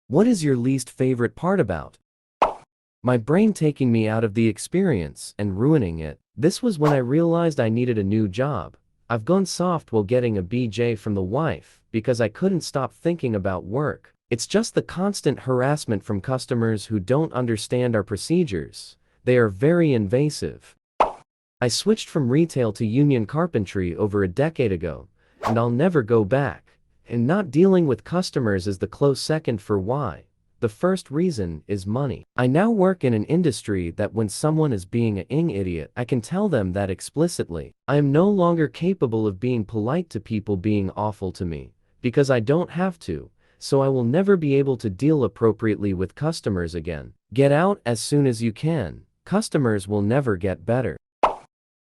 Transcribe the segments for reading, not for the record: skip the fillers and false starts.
What is your least favorite part about my brain taking me out of the experience and ruining it? This was when I realized I needed a new job. I've gone soft while getting a BJ from the wife because I couldn't stop thinking about work. It's just the constant harassment from customers who don't understand our procedures. They are very invasive. I switched from retail to union carpentry over a decade ago, and I'll never go back. And not dealing with customers is the close second for why. The first reason is money. I now work in an industry that when someone is being an idiot, I can tell them that explicitly. I am no longer capable of being polite to people being awful to me, because I don't have to, so I will never be able to deal appropriately with customers again. Get out as soon as you can. Customers will never get better.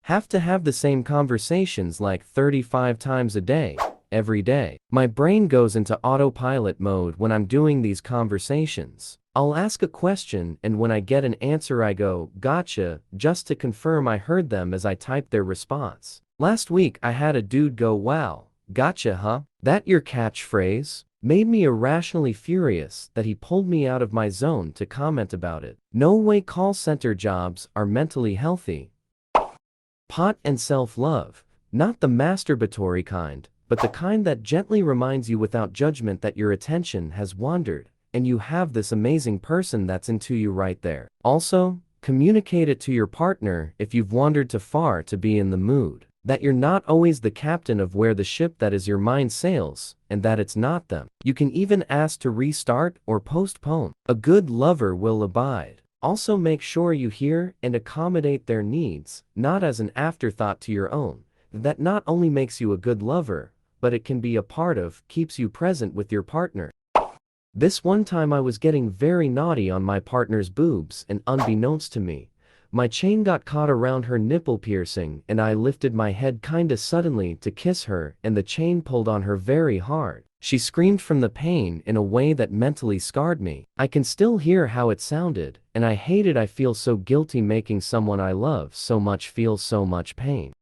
Have to have the same conversations like 35 times a day. Every day. My brain goes into autopilot mode when I'm doing these conversations. I'll ask a question and when I get an answer I go, gotcha, just to confirm I heard them as I type their response. Last week I had a dude go, wow, gotcha huh? That your catchphrase? Made me irrationally furious that he pulled me out of my zone to comment about it. No way call center jobs are mentally healthy. Pot and self-love. Not the masturbatory kind, but the kind that gently reminds you without judgment that your attention has wandered, and you have this amazing person that's into you right there. Also, communicate it to your partner if you've wandered too far to be in the mood. That you're not always the captain of where the ship that is your mind sails, and that it's not them. You can even ask to restart or postpone. A good lover will abide. Also make sure you hear and accommodate their needs, not as an afterthought to your own. That not only makes you a good lover, but it can be a part of, keeps you present with your partner. This one time I was getting very naughty on my partner's boobs and unbeknownst to me, my chain got caught around her nipple piercing and I lifted my head kinda suddenly to kiss her and the chain pulled on her very hard. She screamed from the pain in a way that mentally scarred me. I can still hear how it sounded, and I hate it. I feel so guilty making someone I love so much feel so much pain.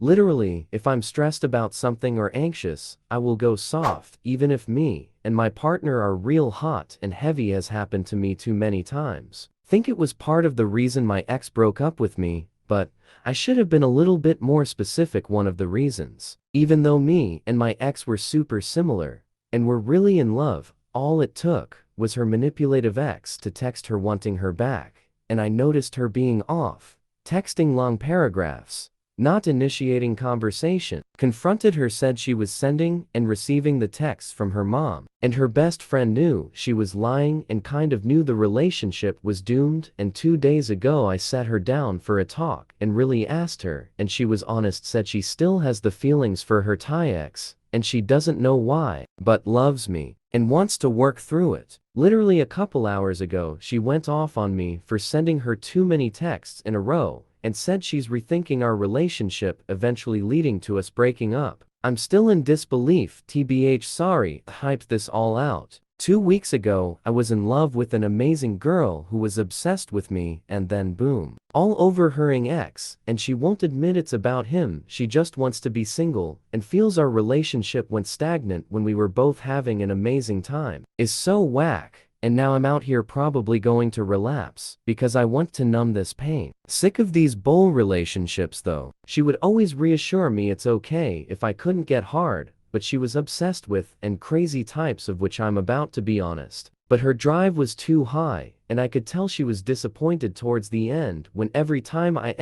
Literally, if I'm stressed about something or anxious, I will go soft, even if me and my partner are real hot and heavy has happened to me too many times. Think it was part of the reason my ex broke up with me, but I should have been a little bit more specific. One of the reasons. Even though me and my ex were super similar, and were really in love, all it took was her manipulative ex to text her wanting her back, and I noticed her being off, texting long paragraphs, not initiating conversation. Confronted her, said she was sending and receiving the texts from her mom, and her best friend knew she was lying and kind of knew the relationship was doomed. And 2 days ago I sat her down for a talk and really asked her, and she was honest, said she still has the feelings for her Thai ex, and she doesn't know why, but loves me, and wants to work through it. Literally a couple hours ago she went off on me for sending her too many texts in a row, and said she's rethinking our relationship, eventually leading to us breaking up. I'm still in disbelief. TBH, sorry, hyped this all out. 2 weeks ago, I was in love with an amazing girl who was obsessed with me, and then boom. All over her ex, and she won't admit it's about him. She just wants to be single, and feels our relationship went stagnant when we were both having an amazing time. Is so whack. And now I'm out here probably going to relapse, because I want to numb this pain. Sick of these bull relationships though. She would always reassure me it's okay if I couldn't get hard, but she was obsessed with and crazy types of which I'm about to be honest. But her drive was too high, and I could tell she was disappointed towards the end when every time I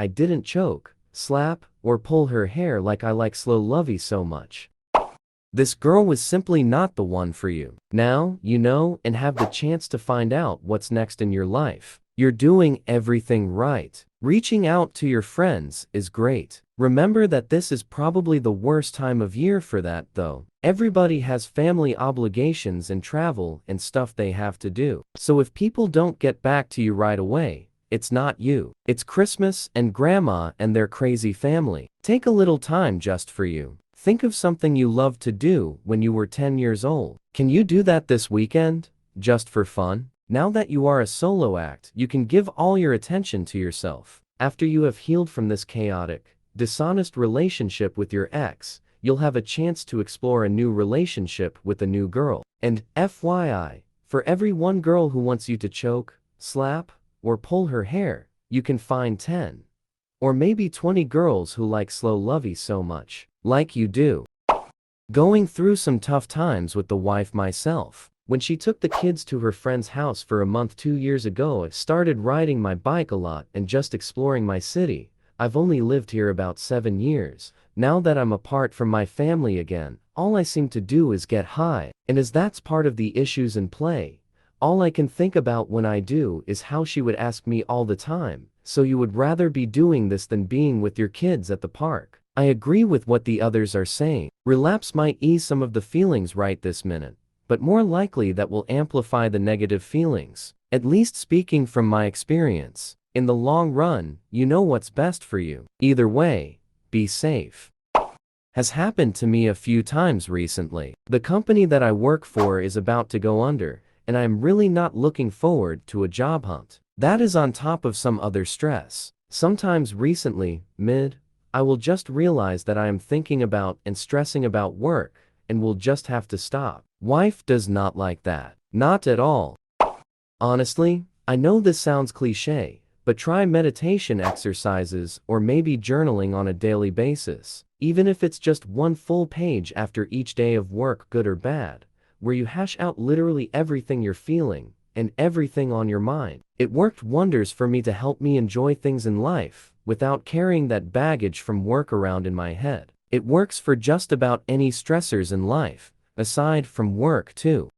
didn't choke, slap, or pull her hair like I like slow lovey so much. This girl was simply not the one for you. Now, you know and have the chance to find out what's next in your life. You're doing everything right. Reaching out to your friends is great. Remember that this is probably the worst time of year for that though. Everybody has family obligations and travel and stuff they have to do. So if people don't get back to you right away, it's not you. It's Christmas and grandma and their crazy family. Take a little time just for you. Think of something you loved to do when you were 10 years old. Can you do that this weekend? Just for fun? Now that you are a solo act, you can give all your attention to yourself. After you have healed from this chaotic, dishonest relationship with your ex, you'll have a chance to explore a new relationship with a new girl. And FYI, For every one girl who wants you to choke, slap, or pull her hair, you can find 10. Or maybe 20 girls who like slow lovey so much, like you do. Going through some tough times with the wife myself. When she took the kids to her friend's house for a month 2 years ago, I started riding my bike a lot and just exploring my city. I've only lived here about 7 years. Now that I'm apart from my family again, all I seem to do is get high. And as that's part of the issues in play, all I can think about when I do is how she would ask me all the time, "So you would rather be doing this than being with your kids at the park?" I agree with what the others are saying. Relapse might ease some of the feelings right this minute, but more likely that will amplify the negative feelings. At least speaking from my experience, in the long run, you know what's best for you. Either way, be safe. Has happened to me a few times recently. The company that I work for is about to go under, and I am really not looking forward to a job hunt. That is on top of some other stress. Sometimes recently, I will just realize that I am thinking about and stressing about work, and will just have to stop. Wife does not like that. Not at all. Honestly, I know this sounds cliche, but try meditation exercises or maybe journaling on a daily basis. Even if it's just one full page after each day of work, good or bad, where you hash out literally everything you're feeling and everything on your mind. It worked wonders for me to help me enjoy things in life without carrying that baggage from work around in my head. It works for just about any stressors in life, aside from work too.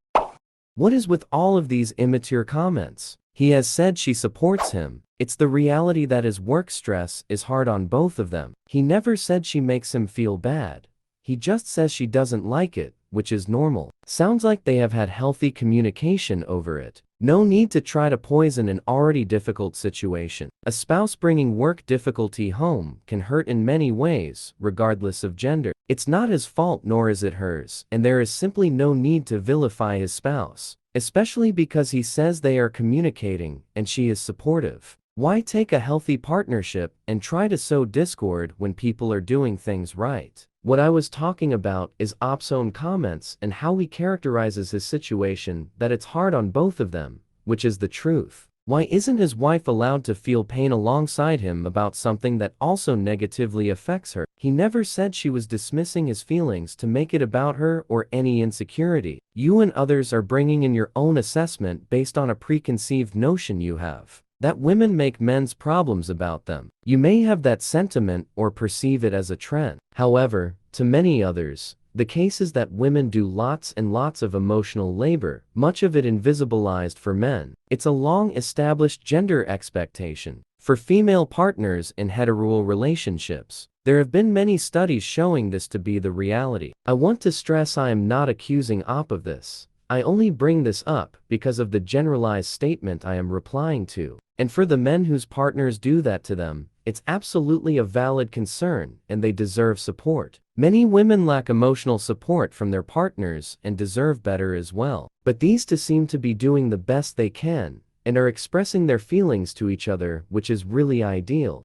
What is with all of these immature comments? He has said she supports him. It's the reality that his work stress is hard on both of them. He never said she makes him feel bad. He just says she doesn't like it, which is normal. Sounds like they have had healthy communication over it. No need to try to poison an already difficult situation. A spouse bringing work difficulty home can hurt in many ways, regardless of gender. It's not his fault nor is it hers, and there is simply no need to vilify his spouse, especially because he says they are communicating and she is supportive. Why take a healthy partnership and try to sow discord when people are doing things right? What I was talking about is Op's own comments and how he characterizes his situation, that it's hard on both of them, which is the truth. Why isn't his wife allowed to feel pain alongside him about something that also negatively affects her? He never said she was dismissing his feelings to make it about her or any insecurity. You and others are bringing in your own assessment based on a preconceived notion you have that women make men's problems about them. You may have that sentiment or perceive it as a trend. However, to many others, the case is that women do lots and lots of emotional labor, much of it invisibilized for men. It's a long-established gender expectation for female partners in hetero relationships. There have been many studies showing this to be the reality. I want to stress I am not accusing Op of this. I only bring this up because of the generalized statement I am replying to. And for the men whose partners do that to them, it's absolutely a valid concern and they deserve support. Many women lack emotional support from their partners and deserve better as well. But these two seem to be doing the best they can and are expressing their feelings to each other, which is really ideal.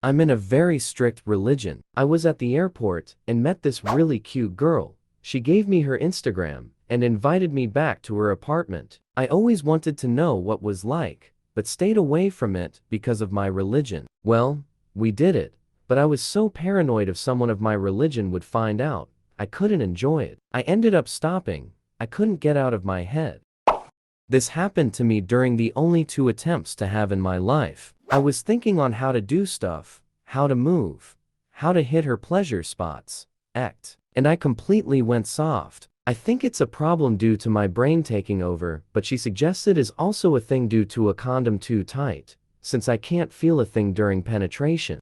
I'm in a very strict religion. I was at the airport and met this really cute girl. She gave me her Instagram and invited me back to her apartment. I always wanted to know what was like, but stayed away from it because of my religion. Well, we did it, but I was so paranoid if someone of my religion would find out, I couldn't enjoy it. I ended up stopping. I couldn't get out of my head. This happened to me during the only 2 attempts to have in my life. I was thinking on how to do stuff, how to move, how to hit her pleasure spots, and I completely went soft. I think it's a problem due to my brain taking over, but she suggested is also a thing due to a condom too tight, since I can't feel a thing during penetration.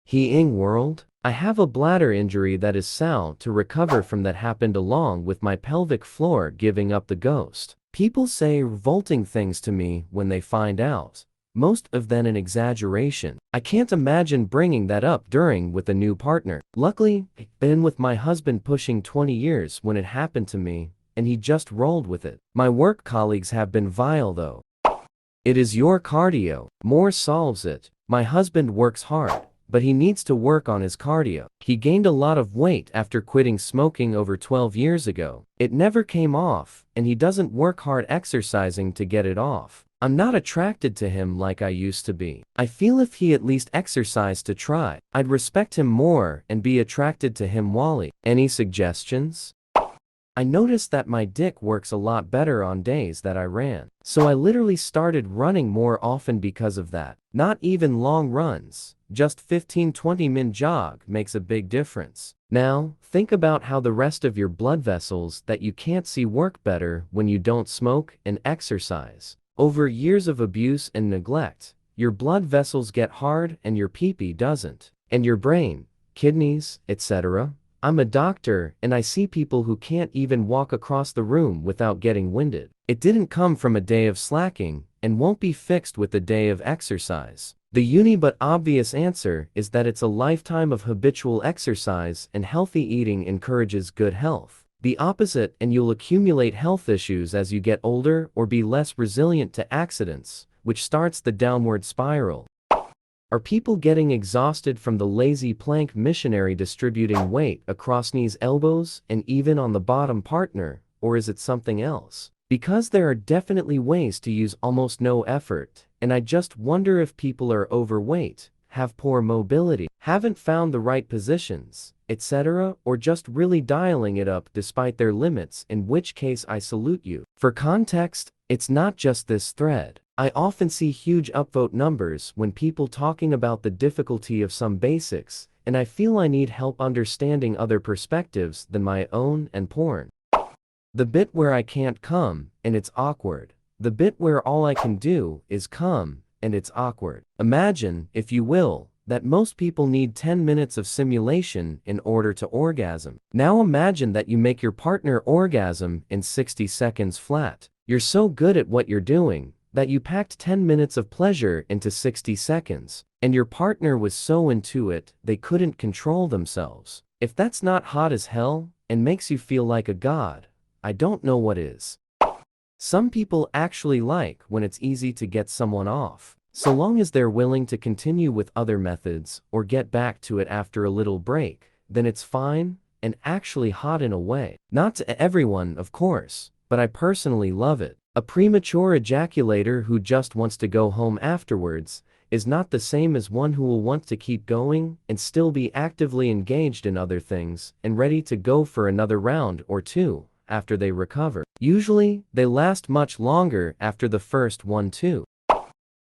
Healing world? I have a bladder injury that is sound to recover from that happened along with my pelvic floor giving up the ghost. People say revolting things to me when they find out. Most of them an exaggeration. I can't imagine bringing that up during with a new partner. Luckily, I've been with my husband pushing 20 years when it happened to me, and he just rolled with it. My work colleagues have been vile though. It is your cardio. More solves it. My husband works hard, but he needs to work on his cardio. He gained a lot of weight after quitting smoking over 12 years ago. It never came off, and he doesn't work hard exercising to get it off. I'm not attracted to him like I used to be. I feel if he at least exercised to try, I'd respect him more and be attracted to him. Wally, any suggestions? I noticed that my dick works a lot better on days that I ran. So I literally started running more often because of that. Not even long runs, just 15-20 min jog makes a big difference. Now, think about how the rest of your blood vessels that you can't see work better when you don't smoke and exercise. Over years of abuse and neglect, your blood vessels get hard and your pee-pee doesn't. And your brain, kidneys, etc. I'm a doctor and I see people who can't even walk across the room without getting winded. It didn't come from a day of slacking and won't be fixed with a day of exercise. The uni but obvious answer is that it's a lifetime of habitual exercise and healthy eating encourages good health. The opposite and you'll accumulate health issues as you get older or be less resilient to accidents, which starts the downward spiral. Are people getting exhausted from the lazy plank missionary distributing weight across knees, elbows, and even on the bottom partner, or is it something else? Because there are definitely ways to use almost no effort, and I just wonder if people are overweight, have poor mobility, haven't found the right positions, etc., or just really dialing it up despite their limits, in which case I salute you. For context, it's not just this thread. I often see huge upvote numbers when people talking about the difficulty of some basics, and I feel I need help understanding other perspectives than my own and porn. The bit where I can't come, and it's awkward. The bit where all I can do is come, and it's awkward. Imagine, if you will, that most people need 10 minutes of simulation in order to orgasm. Now imagine that you make your partner orgasm in 60 seconds flat. You're so good at what you're doing that you packed 10 minutes of pleasure into 60 seconds, and your partner was so into it they couldn't control themselves. If that's not hot as hell and makes you feel like a god, I don't know what is. Some people actually like when it's easy to get someone off. So long as they're willing to continue with other methods or get back to it after a little break, then it's fine and actually hot in a way. Not to everyone, of course, but I personally love it. A premature ejaculator who just wants to go home afterwards is not the same as one who will want to keep going and still be actively engaged in other things and ready to go for another round or two after they recover. Usually, they last much longer after the first one too.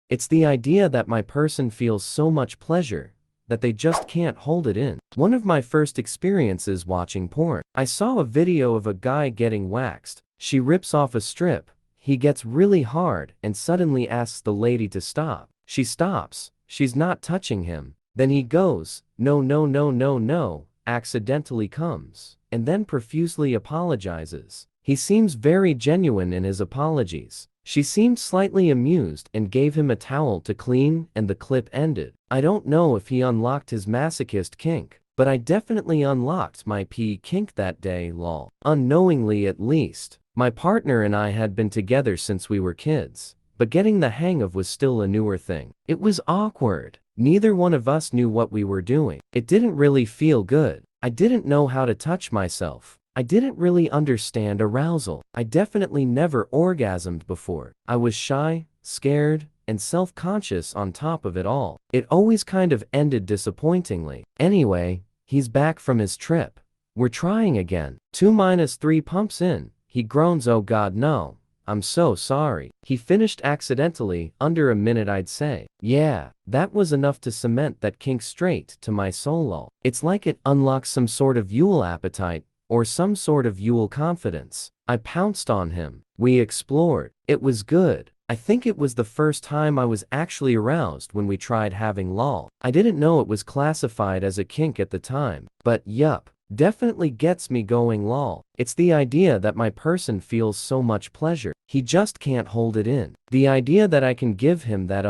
It's the idea that my person feels so much pleasure that they just can't hold it in. One of my first experiences watching porn, I saw a video of a guy getting waxed. She rips off a strip. He gets really hard and suddenly asks the lady to stop. She stops. She's not touching him. Then he goes, no, no, no, no, no, accidentally comes, and then profusely apologizes. He seems very genuine in his apologies. She seemed slightly amused and gave him a towel to clean, and the clip ended. I don't know if he unlocked his masochist kink, but I definitely unlocked my pee kink that day, lol. Unknowingly at least. My partner and I had been together since we were kids, but getting the hang of was still a newer thing. It was awkward. Neither one of us knew what we were doing. It didn't really feel good. I didn't know how to touch myself. I didn't really understand arousal. I definitely never orgasmed before. I was shy, scared, and self-conscious on top of it all. It always kind of ended disappointingly. Anyway, he's back from his trip. We're trying again. 2-3 pumps in. He groans, oh god no, I'm so sorry. He finished accidentally, under a minute I'd say. Yeah, that was enough to cement that kink straight to my soul. It's like it unlocks some sort of Yule appetite, or some sort of Yule confidence. I pounced on him. We explored. It was good. I think it was the first time I was actually aroused when we tried having lol. I didn't know it was classified as a kink at the time, but yup. Definitely gets me going lol. It's the idea that my person feels so much pleasure, he just can't hold it in. The idea that I can give him that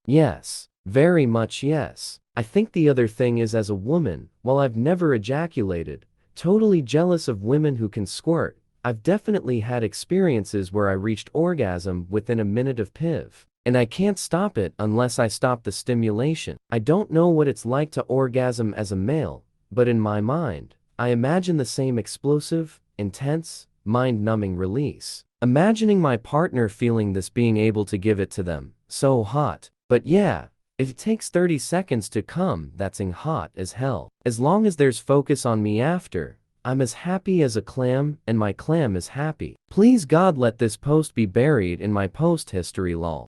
Yes. Very much yes. I think the other thing is, as a woman, while I've never ejaculated, totally jealous of women who can squirt. I've definitely had experiences where I reached orgasm within a minute of PIV. And I can't stop it unless I stop the stimulation. I don't know what it's like to orgasm as a male, but in my mind, I imagine the same explosive, intense, mind-numbing release. Imagining my partner feeling this, being able to give it to them, so hot. But yeah, if it takes 30 seconds to come, that's hot as hell. As long as there's focus on me after, I'm as happy as a clam, and my clam is happy. Please God, let this post be buried in my post history lol.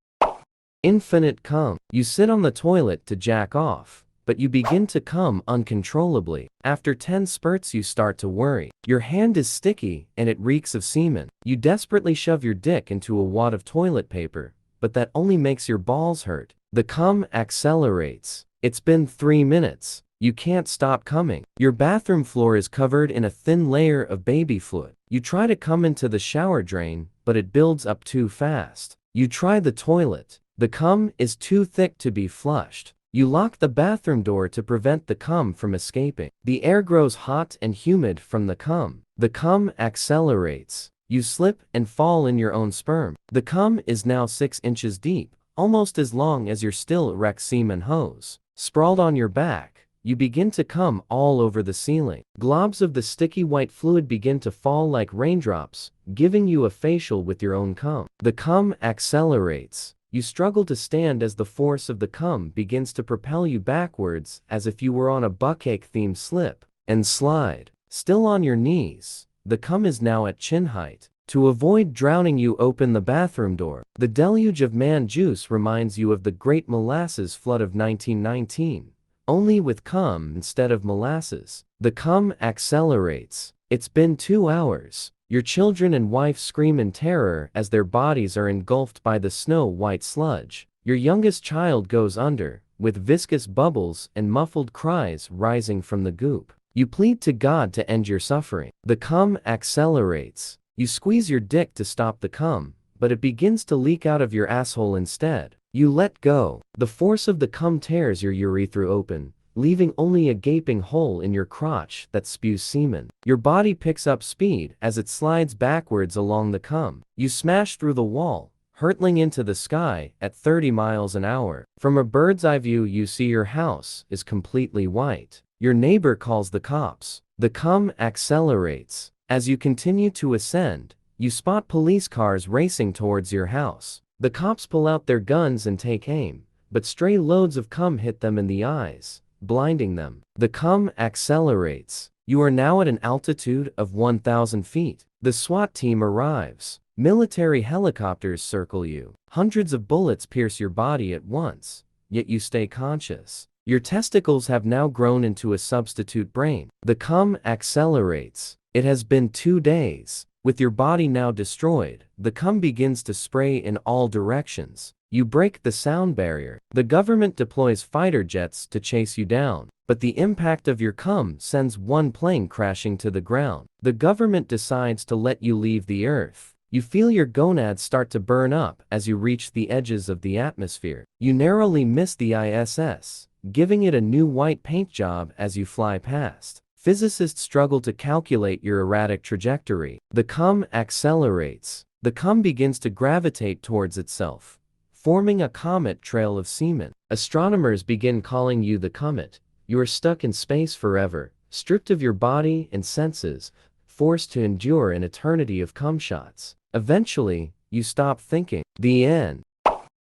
Infinite cum. You sit on the toilet to jack off, but you begin to cum uncontrollably. After 10 spurts you start to worry. Your hand is sticky and it reeks of semen. You desperately shove your dick into a wad of toilet paper, but that only makes your balls hurt. The cum accelerates. It's been 3 minutes. You can't stop coming. Your bathroom floor is covered in a thin layer of baby fluid. You try to come into the shower drain, but it builds up too fast. You try the toilet. The cum is too thick to be flushed. You lock the bathroom door to prevent the cum from escaping. The air grows hot and humid from the cum. The cum accelerates. You slip and fall in your own sperm. The cum is now 6 inches deep, almost as long as your still erect semen hose. Sprawled on your back, you begin to cum all over the ceiling. Globs of the sticky white fluid begin to fall like raindrops, giving you a facial with your own cum. The cum accelerates. You struggle to stand as the force of the cum begins to propel you backwards as if you were on a buckcake-themed slip and slide. Still on your knees, the cum is now at chin height. To avoid drowning you open the bathroom door. The deluge of man juice reminds you of the Great Molasses Flood of 1919, only with cum instead of molasses. The cum accelerates. It's been 2 hours. Your children and wife scream in terror as their bodies are engulfed by the snow-white sludge. Your youngest child goes under, with viscous bubbles and muffled cries rising from the goop. You plead to God to end your suffering. The cum accelerates. You squeeze your dick to stop the cum, but it begins to leak out of your asshole instead. You let go. The force of the cum tears your urethra open, leaving only a gaping hole in your crotch that spews semen. Your body picks up speed as it slides backwards along the cum. You smash through the wall, hurtling into the sky at 30 miles an hour. From a bird's eye view you see your house is completely white. Your neighbor calls the cops. The cum accelerates. As you continue to ascend, you spot police cars racing towards your house. The cops pull out their guns and take aim, but stray loads of cum hit them in the eyes, blinding them. The cum accelerates. You are now at an altitude of 1,000 feet. The SWAT team arrives. Military helicopters circle you. Hundreds of bullets pierce your body at once, yet you stay conscious. Your testicles have now grown into a substitute brain. The cum accelerates. It has been 2 days. With your body now destroyed, the cum begins to spray in all directions. You break the sound barrier. The government deploys fighter jets to chase you down, but the impact of your cum sends one plane crashing to the ground. The government decides to let you leave the earth. You feel your gonads start to burn up as you reach the edges of the atmosphere. You narrowly miss the ISS, giving it a new white paint job as you fly past. Physicists struggle to calculate your erratic trajectory. The cum accelerates. The cum begins to gravitate towards itself, forming a comet trail of semen. Astronomers begin calling you the comet. You are stuck in space forever, stripped of your body and senses, forced to endure an eternity of cum shots. Eventually, you stop thinking. The end.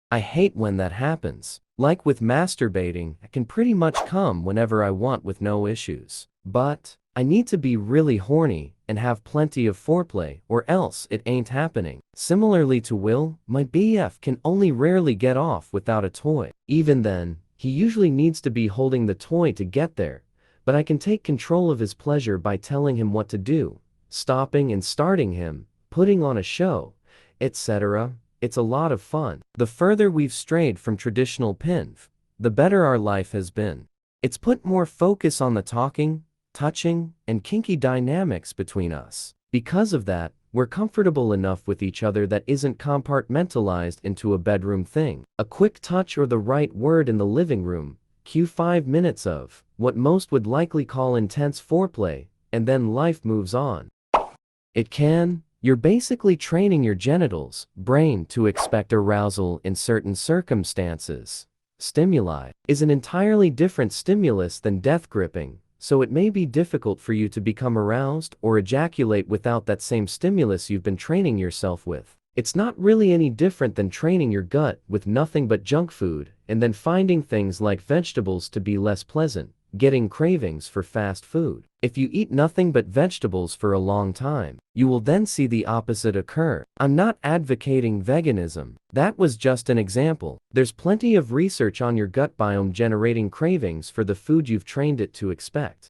I hate when that happens. Like with masturbating, I can pretty much cum whenever I want with no issues. But I need to be really horny and have plenty of foreplay or else it ain't happening. Similarly to Will, my BF can only rarely get off without a toy. Even then, he usually needs to be holding the toy to get there, but I can take control of his pleasure by telling him what to do, stopping and starting him, putting on a show, etc. It's a lot of fun. The further we've strayed from traditional PINV, the better our life has been. It's put more focus on the talking, touching, and kinky dynamics between us. Because of that, we're comfortable enough with each other that isn't compartmentalized into a bedroom thing. A quick touch or the right word in the living room, cue 5 minutes of what most would likely call intense foreplay, and then life moves on. It can. You're basically training your genitals, brain to expect arousal in certain circumstances. Stimuli is an entirely different stimulus than death gripping, so it may be difficult for you to become aroused or ejaculate without that same stimulus you've been training yourself with. It's not really any different than training your gut with nothing but junk food and then finding things like vegetables to be less pleasant, getting cravings for fast food. If you eat nothing but vegetables for a long time, you will then see the opposite occur. I'm not advocating veganism. That was just an example. There's plenty of research on your gut biome generating cravings for the food you've trained it to expect.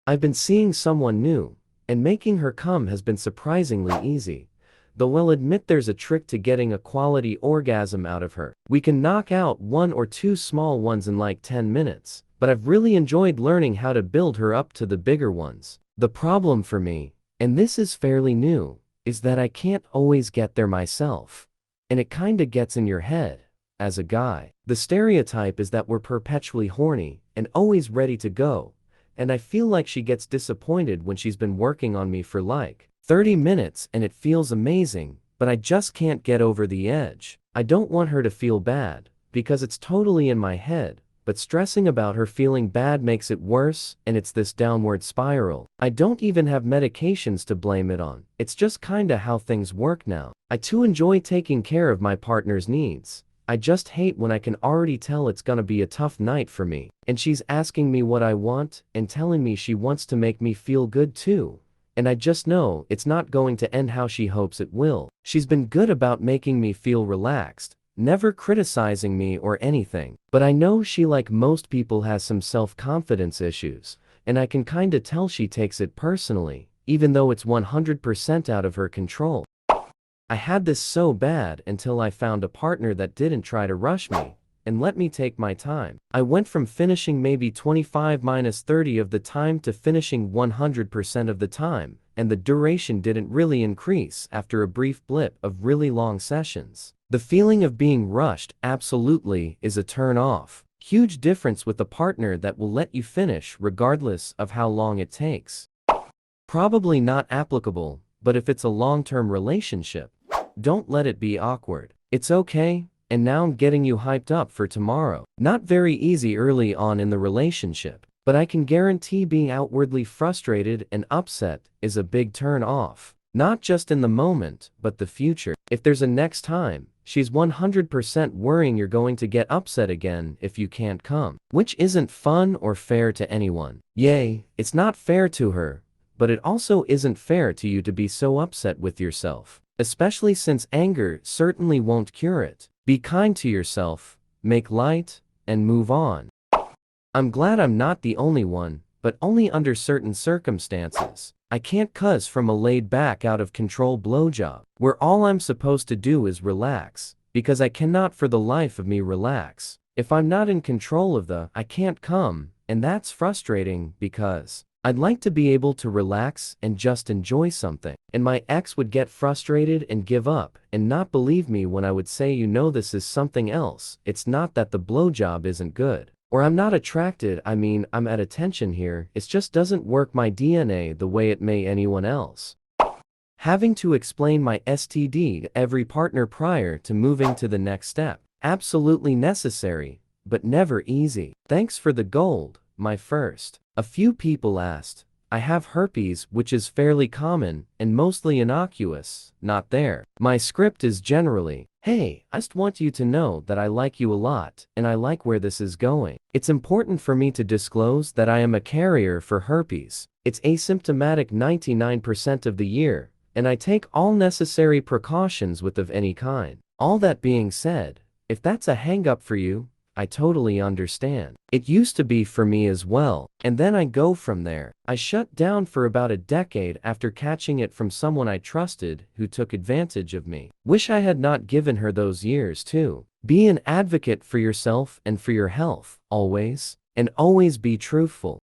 I've been seeing someone new, and making her come has been surprisingly easy. Though I'll admit there's a trick to getting a quality orgasm out of her. We can knock out 1 or 2 small ones in like 10 minutes, but I've really enjoyed learning how to build her up to the bigger ones. The problem for me, and this is fairly new, is that I can't always get there myself. And it kinda gets in your head. As a guy, the stereotype is that we're perpetually horny and always ready to go, and I feel like she gets disappointed when she's been working on me for like 30 minutes and it feels amazing, but I just can't get over the edge. I don't want her to feel bad, because it's totally in my head, but stressing about her feeling bad makes it worse, and it's this downward spiral. I don't even have medications to blame it on. It's just kinda how things work now. I too enjoy taking care of my partner's needs. I just hate when I can already tell it's gonna be a tough night for me, and she's asking me what I want and telling me she wants to make me feel good too. And I just know it's not going to end how she hopes it will. She's been good about making me feel relaxed, never criticizing me or anything. But I know she, like most people, has some self-confidence issues, and I can kinda tell she takes it personally, even though it's 100% out of her control. I had this so bad until I found a partner that didn't try to rush me and let me take my time. I went from finishing maybe 25-30 of the time to finishing 100% of the time, and the duration didn't really increase after a brief blip of really long sessions. The feeling of being rushed absolutely is a turn off. Huge difference with a partner that will let you finish regardless of how long it takes. Probably not applicable, but if it's a long-term relationship, don't let it be awkward. It's okay. And now I'm getting you hyped up for tomorrow. Not very easy early on in the relationship, but I can guarantee being outwardly frustrated and upset is a big turn off. Not just in the moment, but the future. If there's a next time, she's 100% worrying you're going to get upset again if you can't come. Which isn't fun or fair to anyone. Yay, it's not fair to her, but it also isn't fair to you to be so upset with yourself. Especially since anger certainly won't cure it. Be kind to yourself, make light, and move on. I'm glad I'm not the only one, but only under certain circumstances. I can't cuss from a laid-back out-of-control blowjob, where all I'm supposed to do is relax, because I cannot for the life of me relax. If I'm not in control of I can't come, and that's frustrating because I'd like to be able to relax and just enjoy something. And my ex would get frustrated and give up and not believe me when I would say, you know, this is something else. It's not that the blowjob isn't good. Or I'm not attracted, I mean, I'm at attention here. It just doesn't work my DNA the way it may anyone else. Having to explain my STD to every partner prior to moving to the next step. Absolutely necessary, but never easy. Thanks for the gold, my first. A few people asked, I have herpes, which is fairly common and mostly innocuous, not there. My script is generally, hey, I just want you to know that I like you a lot and I like where this is going. It's important for me to disclose that I am a carrier for herpes. It's asymptomatic 99% of the year, and I take all necessary precautions with of any kind. All that being said, if that's a hang-up for you, I totally understand. It used to be for me as well, and then I go from there. I shut down for about a decade after catching it from someone I trusted who took advantage of me. Wish I had not given her those years too. Be an advocate for yourself and for your health, always, and always be truthful.